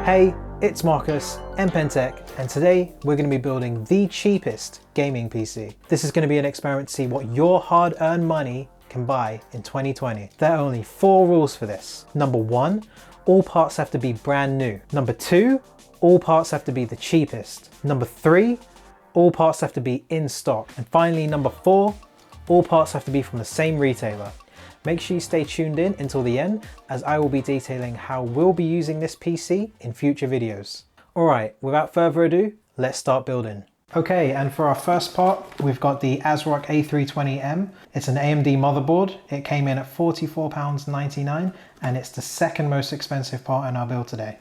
Hey, it's Marcus, M-Tech, and today we're going to be building the cheapest gaming PC. This is going to be an experiment to see what your hard-earned money can buy in 2020. There are only 4 rules for this. Number 1, all parts have to be brand new. Number 2, all parts have to be the cheapest. Number 3, all parts have to be in stock. And finally, number 4, all parts have to be from the same retailer. Make sure you stay tuned in until the end, as I will be detailing how we'll be using this PC in future videos. Alright, without further ado, let's start building. Okay, and for our first part, we've got the ASRock A320M. It's an AMD motherboard. It came in at £44.99, and it's the second most expensive part in our build today.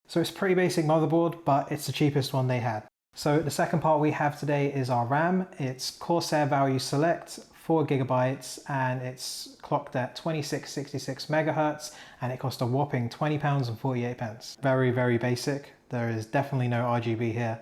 So it's a pretty basic motherboard, but it's the cheapest one they had. So the second part we have today is our RAM. It's Corsair Value Select, 4 gigabytes, and it's clocked at 2666 megahertz, and it cost a whopping £20.48. Very, very basic. There is definitely no RGB here.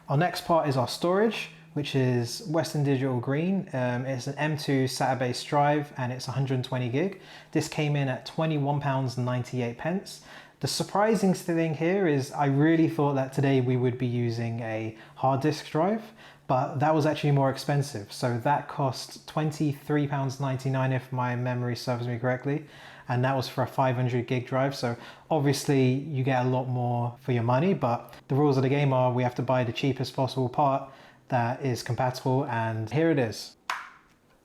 Our next part is our storage, which is Western Digital Green. It's an M.2 SATA-based drive, and it's 120 gig. This came in at £21.98. The surprising thing here is I really thought that today we would be using a hard disk drive, but that was actually more expensive. So that cost £23.99 if my memory serves me correctly. And that was for a 500 gig drive. So obviously you get a lot more for your money, but the rules of the game are we have to buy the cheapest possible part that is compatible, and here it is.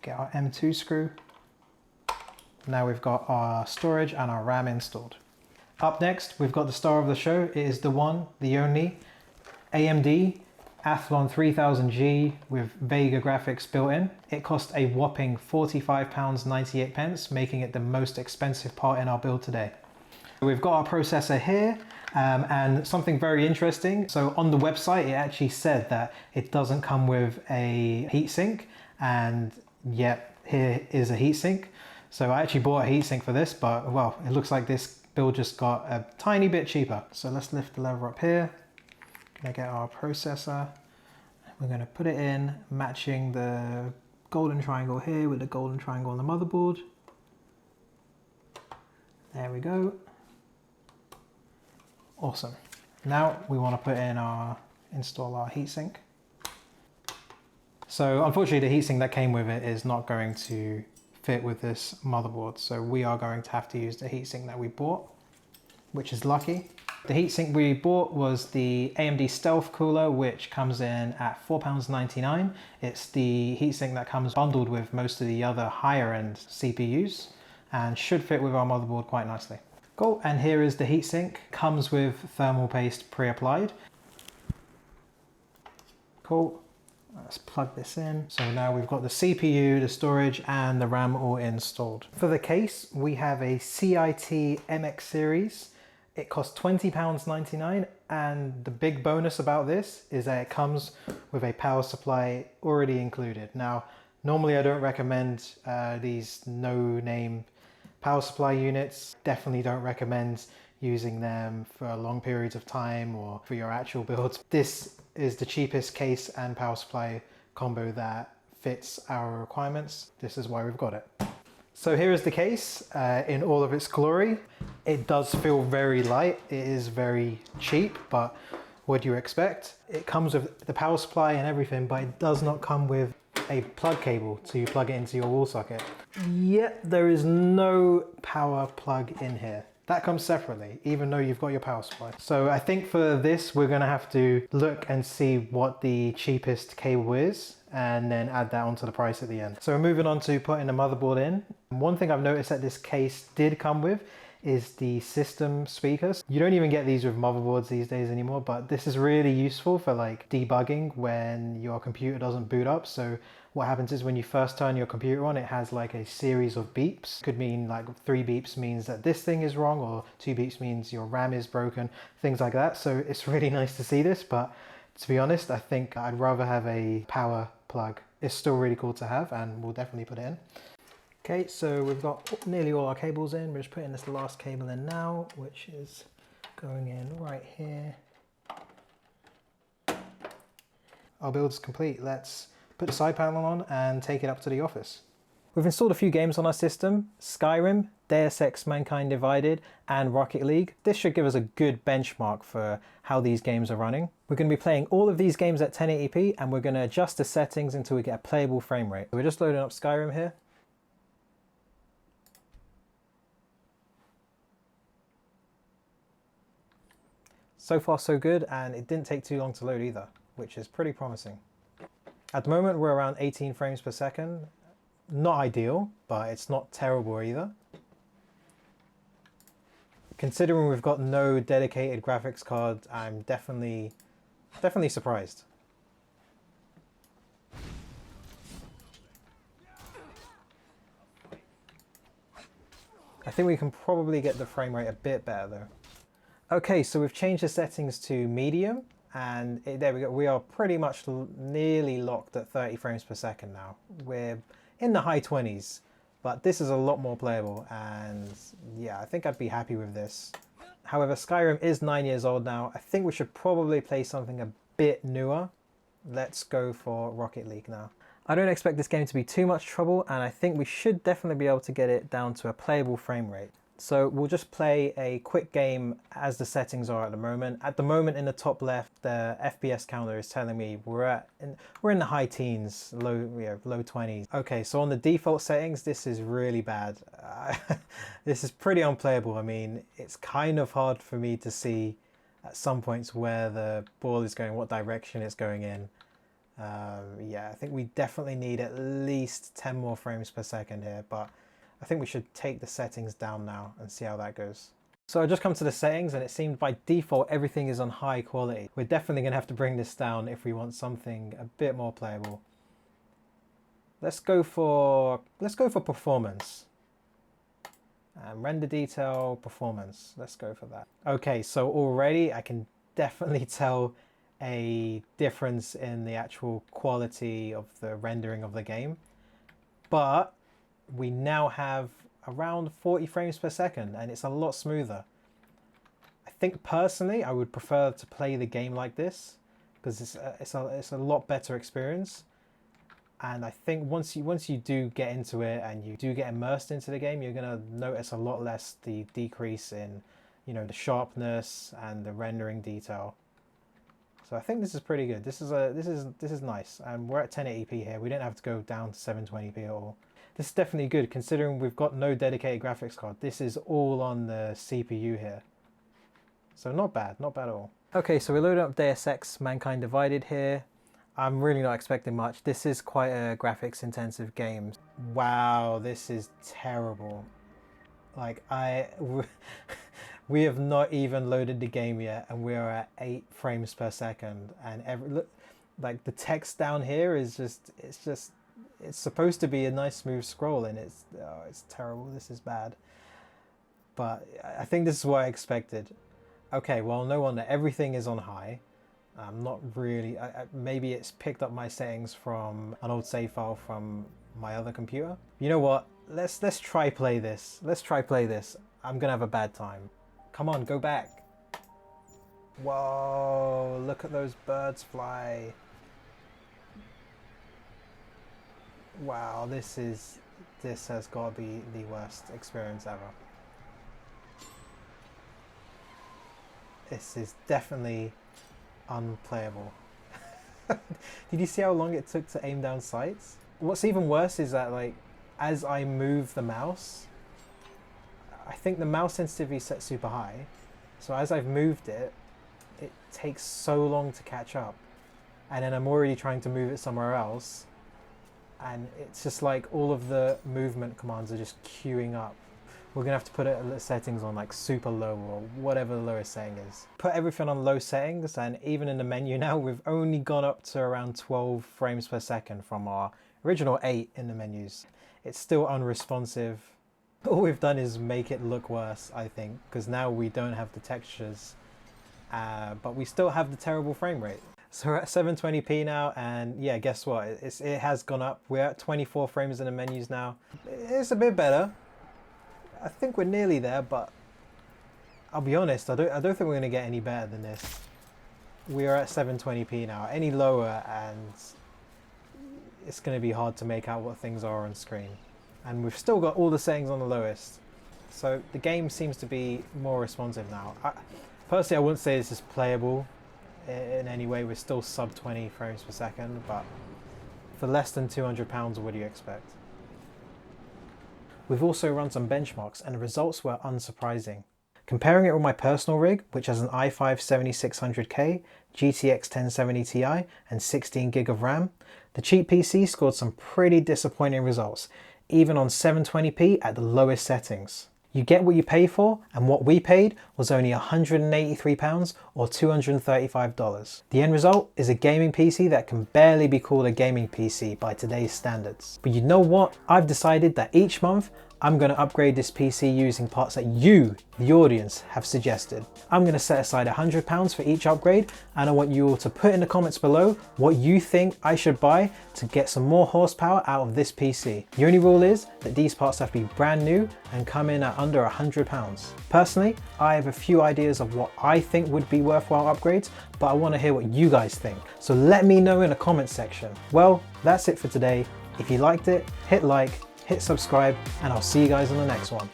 Get our M.2 screw. Now we've got our storage and our RAM installed. Up next, we've got the star of the show. It is the one, the only, AMD Athlon 3000G with Vega graphics built in. It cost a whopping £45.98, making it the most expensive part in our build today. We've got our processor here, and something very interesting. So on the website, it actually said that it doesn't come with a heatsink, and yet here is a heatsink. So I actually bought a heatsink for this, but well, it looks like this build just got a tiny bit cheaper. So let's lift the lever up here. Gonna get our processor. We're gonna put it in, matching the golden triangle here with the golden triangle on the motherboard. There we go. Awesome. Now we want to install our heatsink. So unfortunately the heatsink that came with it is not going to fit with this motherboard. So we are going to have to use the heatsink that we bought, which is lucky. The heatsink we bought was the AMD Stealth Cooler, which comes in at £4.99. It's the heatsink that comes bundled with most of the other higher end CPUs and should fit with our motherboard quite nicely. Cool, and here is the heatsink. Comes with thermal paste pre-applied. Cool, let's plug this in. So now we've got the CPU, the storage, and the RAM all installed. For the case, we have a CIT MX series. It costs £20.99, and the big bonus about this is that it comes with a power supply already included. Now, normally I don't recommend these no-name power supply units. Definitely don't recommend using them for long periods of time or for your actual builds. This is the cheapest case and power supply combo that fits our requirements. This is why we've got it. So here is the case in all of its glory. It does feel very light. It is very cheap, but what do you expect? It comes with the power supply and everything, but it does not come with a plug cable to plug it into your wall socket. Yet there is no power plug in here. That comes separately, even though you've got your power supply. So I think for this, we're gonna have to look and see what the cheapest cable is and then add that onto the price at the end. So we're moving on to putting the motherboard in. One thing I've noticed that this case did come with is the system speakers. You don't even get these with motherboards these days anymore, but this is really useful for like debugging when your computer doesn't boot up. So what happens is when you first turn your computer on, it has like a series of beeps. Could mean like 3 beeps means that this thing is wrong, or 2 beeps means your RAM is broken, things like that. So it's really nice to see this, but to be honest, I think I'd rather have a power plug. It's still really cool to have, and we'll definitely put it in. Okay, so we've got nearly all our cables in. We're just putting this last cable in now, which is going in right here. Our build is complete. Let's put the side panel on and take it up to the office. We've installed a few games on our system: Skyrim, Deus Ex Mankind Divided, and Rocket League. This should give us a good benchmark for how these games are running. We're going to be playing all of these games at 1080p, and we're going to adjust the settings until we get a playable frame rate. So we're just loading up Skyrim here. So far so good, and it didn't take too long to load either, which is pretty promising. At the moment we're around 18 frames per second. Not ideal, but it's not terrible either. Considering we've got no dedicated graphics card, I'm definitely surprised. I think we can probably get the frame rate a bit better though. Okay, so we've changed the settings to medium, and there we go. We are pretty much nearly locked at 30 frames per second now. We're in the high 20s, but this is a lot more playable, and yeah, I think I'd be happy with this. However, Skyrim is 9 years old now. I think we should probably play something a bit newer. Let's go for Rocket League now. I don't expect this game to be too much trouble, and I think we should definitely be able to get it down to a playable frame rate. So we'll just play a quick game as the settings are at the moment. At the moment in the top left, the FPS counter is telling me we're in the high teens, low 20s. Okay, so on the default settings, this is really bad. This is pretty unplayable. I mean, it's kind of hard for me to see at some points where the ball is going, what direction it's going in. Yeah, I think we definitely need at least 10 more frames per second here, but I think we should take the settings down now and see how that goes. So I just come to the settings, and it seems by default everything is on high quality. We're definitely going to have to bring this down if we want something a bit more playable. Let's go for performance. Render detail, performance. Let's go for that. Okay, so already I can definitely tell a difference in the actual quality of the rendering of the game, but we now have around 40 frames per second, and it's a lot smoother. I think personally I would prefer to play the game like this because it's a lot better experience. And I think once you do get into it and you do get immersed into the game, you're gonna notice a lot less the decrease in, you know, the sharpness and the rendering detail. So I think this is pretty good. This is nice, and we're at 1080p here. We don't have to go down to 720p at all. This is definitely good considering we've got no dedicated graphics card. This is all on the CPU here. So not bad at all. Okay, so we're loading up Deus Ex Mankind Divided here. I'm really not expecting much. This is quite a graphics intensive game. Wow, this is terrible. Like we have not even loaded the game yet, and we are at 8 frames per second. And look, like the text down here is it's supposed to be a nice smooth scroll, and it's terrible. This is bad. But I think this is what I expected. Okay, well, no wonder everything is on high. I'm not really. Maybe it's picked up my settings from an old save file from my other computer. You know what? Let's try play this. Let's try play this. I'm gonna have a bad time. Come on, go back. Whoa! Look at those birds fly. Wow, this has got to be the worst experience ever. This is definitely unplayable. Did you see how long it took to aim down sights? What's even worse is that, like, as I move the mouse, I think the mouse sensitivity is set super high, so as I've moved it, it takes so long to catch up, and then I'm already trying to move it somewhere else, and it's just like all of the movement commands are just queuing up. We're gonna have to put the settings on like super low or whatever the lowest setting is. Put everything on low settings, and even in the menu now, we've only gone up to around 12 frames per second from our original 8 in the menus. It's still unresponsive. All we've done is make it look worse, I think, because now we don't have the textures, but we still have the terrible frame rate. So we're at 720p now, and yeah, guess what? It has gone up. We're at 24 frames in the menus now. It's a bit better. I think we're nearly there, but I'll be honest, I don't think we're going to get any better than this. We are at 720p now. Any lower and it's going to be hard to make out what things are on screen. and we've still got all the settings on the lowest. So the game seems to be more responsive now. Personally, I wouldn't say this is playable in any way. We're still sub 20 frames per second, but for less than £200, what do you expect? We've also run some benchmarks and the results were unsurprising. Comparing it with my personal rig, which has an i5-7600K, GTX 1070 Ti and 16GB of RAM, the cheap PC scored some pretty disappointing results, even on 720p at the lowest settings. You get what you pay for, and what we paid was only £183 or $235. The end result is a gaming PC that can barely be called a gaming PC by today's standards. But you know what? I've decided that each month I'm going to upgrade this PC using parts that you, the audience, have suggested. I'm going to set aside £100 for each upgrade, and I want you all to put in the comments below what you think I should buy to get some more horsepower out of this PC. The only rule is that these parts have to be brand new and come in at under £100. Personally, I have a few ideas of what I think would be worthwhile upgrades, but I want to hear what you guys think. So let me know in the comments section. Well, that's it for today. If you liked it, hit like, hit subscribe, and I'll see you guys in the next one.